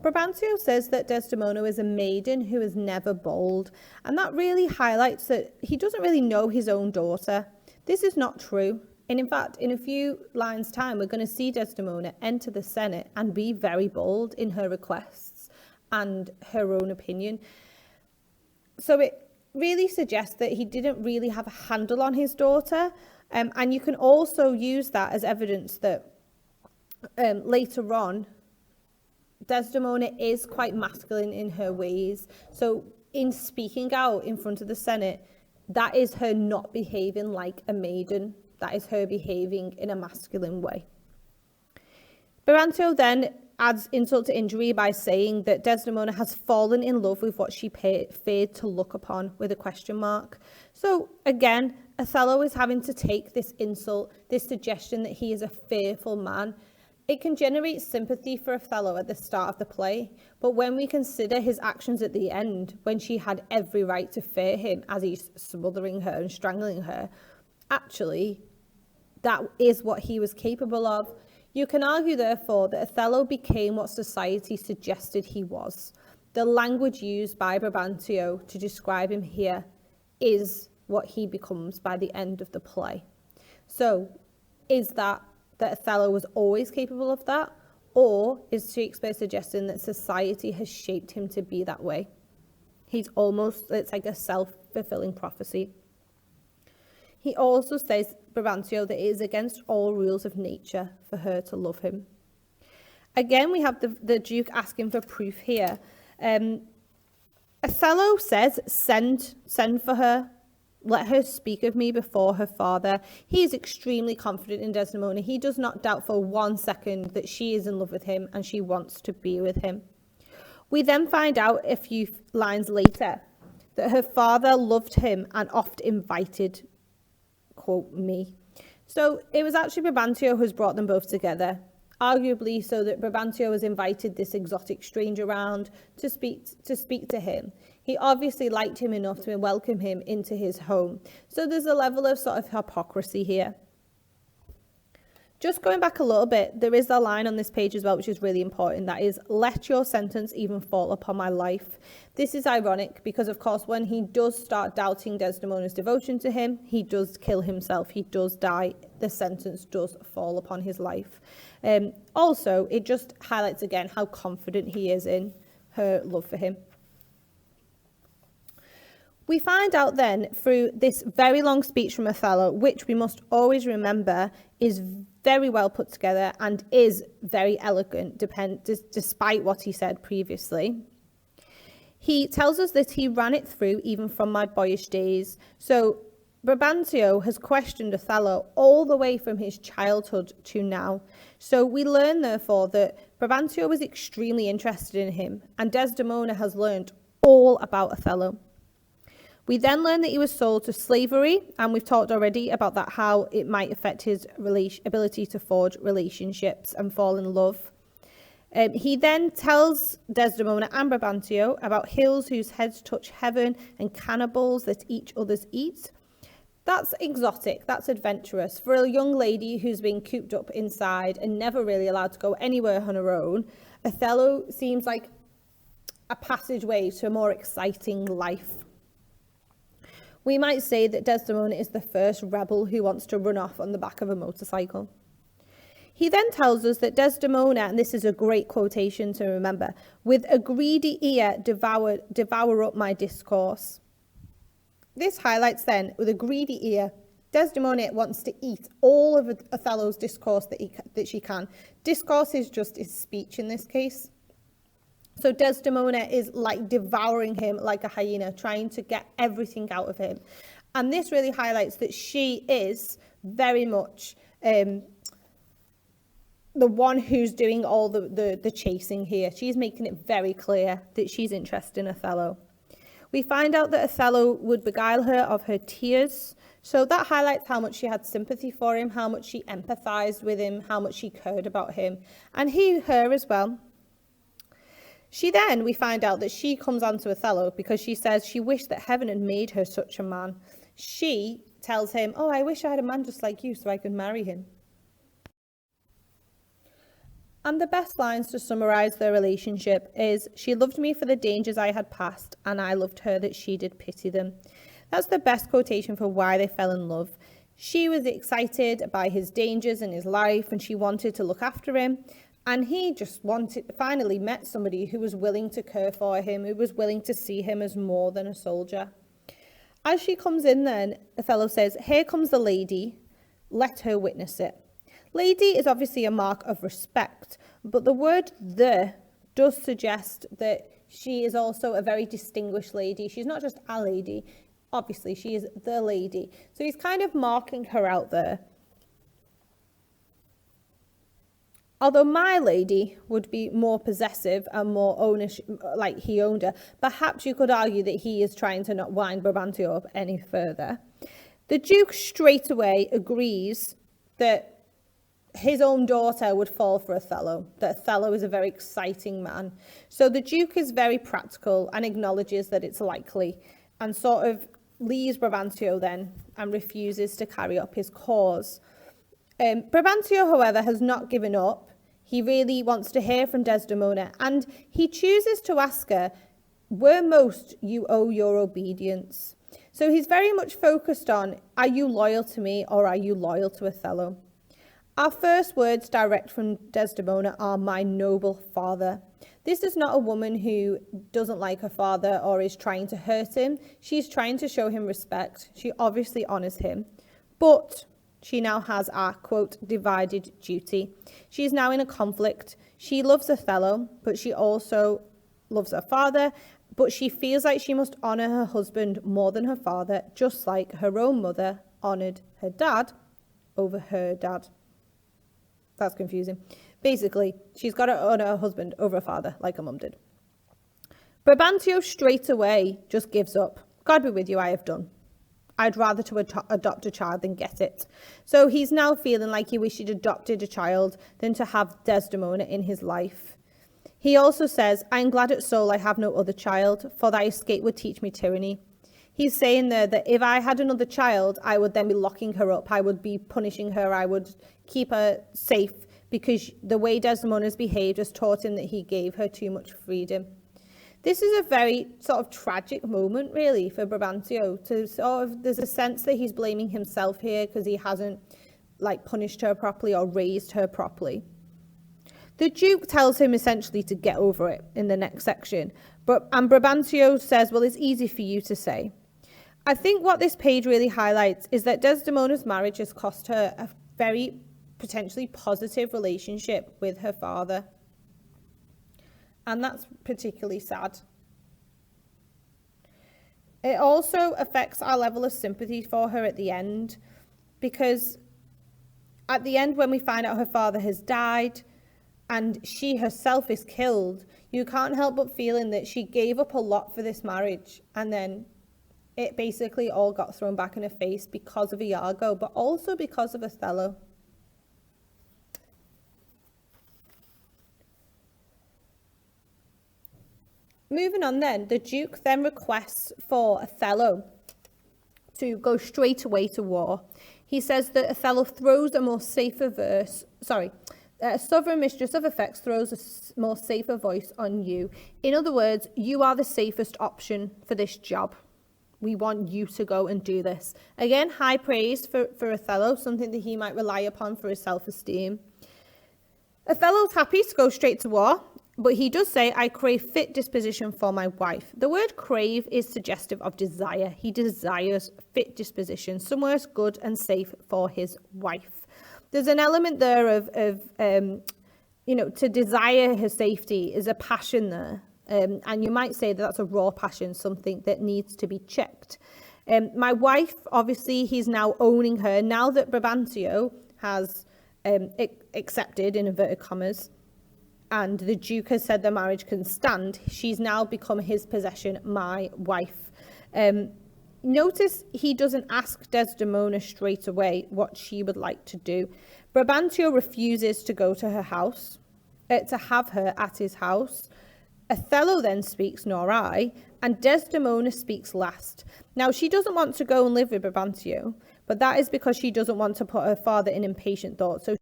Brabantio says that Desdemona is a maiden who is never bold, and that really highlights that he doesn't really know his own daughter. This is not true. And in fact, in a few lines' time, we're going to see Desdemona enter the Senate and be very bold in her requests and her own opinion. So it really suggests that he didn't really have a handle on his daughter. And you can also use that as evidence that later on, Desdemona is quite masculine in her ways. So in speaking out in front of the Senate, that is her not behaving like a maiden. That is her behaving in a masculine way. Brabantio then adds insult to injury by saying that Desdemona has fallen in love with what she feared to look upon, with a question mark. So again, Othello is having to take this insult, this suggestion that he is a fearful man. It can generate sympathy for Othello at the start of the play, but when we consider his actions at the end, when she had every right to fear him as he's smothering her and strangling her, actually, that is what he was capable of. You can argue, therefore, that Othello became what society suggested he was. The language used by Brabantio to describe him here is what he becomes by the end of the play. So, is that Othello was always capable of that? Or is Shakespeare suggesting that society has shaped him to be that way? It's like a self-fulfilling prophecy. He also says, Brabantio, that it is against all rules of nature for her to love him. Again, we have the Duke asking for proof here. Othello says, send for her. Let her speak of me before her father. He is extremely confident in Desdemona. He does not doubt for 1 second that she is in love with him and she wants to be with him. We then find out a few lines later that her father loved him and oft invited, quote, me. So it was actually Brabantio who's brought them both together, arguably so that Brabantio has invited this exotic stranger around to speak to him. He obviously liked him enough to welcome him into his home. So there's a level of sort of hypocrisy here. Just going back a little bit, there is a line on this page as well, which is really important. That is, let your sentence even fall upon my life. This is ironic because, of course, when he does start doubting Desdemona's devotion to him, he does kill himself. He does die. The sentence does fall upon his life. Also, it just highlights again how confident he is in her love for him. We find out then through this very long speech from Othello, which we must always remember is very well put together and is very elegant, despite what he said previously. He tells us that he ran it through even from my boyish days. So Brabantio has questioned Othello all the way from his childhood to now. So we learn, therefore, that Brabantio was extremely interested in him, and Desdemona has learned all about Othello. We then learn that he was sold to slavery, and we've talked already about that, how it might affect his ability to forge relationships and fall in love. He then tells Desdemona and Brabantio about hills whose heads touch heaven and cannibals that each other's eat. That's exotic, that's adventurous. For a young lady who's been cooped up inside and never really allowed to go anywhere on her own, Othello seems like a passageway to a more exciting life. We might say that Desdemona is the first rebel who wants to run off on the back of a motorcycle. He then tells us that Desdemona, and this is a great quotation to remember, with a greedy ear devour up my discourse. This highlights then, with a greedy ear, Desdemona wants to eat all of Othello's discourse that she can. Discourse is just his speech in this case. So Desdemona is like devouring him like a hyena, trying to get everything out of him. And this really highlights that she is very much the one who's doing all the chasing here. She's making it very clear that she's interested in Othello. We find out that Othello would beguile her of her tears. So that highlights how much she had sympathy for him, how much she empathized with him, how much she cared about him, and he her as well. We find out that she comes on to Othello because she says she wished that heaven had made her such a man. She tells him, I wish I had a man just like you so I could marry him. And the best lines to summarise their relationship is, she loved me for the dangers I had passed, and I loved her that she did pity them. That's the best quotation for why they fell in love. She was excited by his dangers in his life, and she wanted to look after him. And he just finally met somebody who was willing to care for him, who was willing to see him as more than a soldier. As she comes in then, Othello says, here comes the lady, let her witness it. Lady is obviously a mark of respect, but the word the does suggest that she is also a very distinguished lady. She's not just a lady, obviously she is the lady. So he's kind of marking her out there. Although my lady would be more possessive and more ownership, like he owned her, perhaps you could argue that he is trying to not wind Brabantio up any further. The Duke straight away agrees that his own daughter would fall for Othello, that Othello is a very exciting man. So the Duke is very practical and acknowledges that it's likely, and sort of leaves Brabantio then and refuses to carry up his cause. Brabantio, however, has not given up. He really wants to hear from Desdemona, and he chooses to ask her, where most you owe your obedience. So he's very much focused on, are you loyal to me or are you loyal to Othello? Our first words direct from Desdemona are, my noble father. This is not a woman who doesn't like her father or is trying to hurt him. She's trying to show him respect. She obviously honours him, but she now has a, quote, divided duty. She is now in a conflict. She loves Othello, but she also loves her father, but she feels like she must honour her husband more than her father, just like her own mother honoured her dad over her dad. That's confusing. Basically, she's got to honour her husband over her father, like her mum did. Brabantio straight away just gives up. God be with you, I have done. I'd rather to adopt a child than get it. So he's now feeling like he wished he'd adopted a child than to have Desdemona in his life. He also says, I am glad at soul I have no other child, for thy escape would teach me tyranny. He's saying there that if I had another child, I would then be locking her up. I would be punishing her. I would keep her safe because the way Desdemona's behaved has taught him that he gave her too much freedom. This is a very sort of tragic moment, really, for Brabantio. There's a sense that he's blaming himself here because he hasn't punished her properly or raised her properly. The Duke tells him essentially to get over it in the next section, and Brabantio says, well, it's easy for you to say. I think what this page really highlights is that Desdemona's marriage has cost her a very potentially positive relationship with her father. And that's particularly sad. It also affects our level of sympathy for her at the end, because at the end, when we find out her father has died and she herself is killed, you can't help but feeling that she gave up a lot for this marriage, and then it basically all got thrown back in her face because of Iago, but also because of Othello. Moving on then, the Duke then requests for Othello to go straight away to war. He says that Othello throws a more safer sovereign mistress of effects throws a more safer voice on you. In other words, you are the safest option for this job. We want you to go and do this. Again, high praise for Othello, something that he might rely upon for his self-esteem. Othello's happy to go straight to war, but he does say, I crave fit disposition for my wife. The word crave is suggestive of desire. He desires fit disposition, somewhere good and safe for his wife. There's an element there of to desire her safety is a passion there. And you might say that that's a raw passion, something that needs to be checked. My wife, obviously, he's now owning her. Now that Brabantio has accepted, in inverted commas, and the Duke has said the marriage can stand, she's now become his possession, my wife. Notice he doesn't ask Desdemona straight away what she would like to do. Brabantio refuses to go to her house, to have her at his house. Othello then speaks, nor I, and Desdemona speaks last. Now, she doesn't want to go and live with Brabantio, but that is because she doesn't want to put her father in impatient thought. So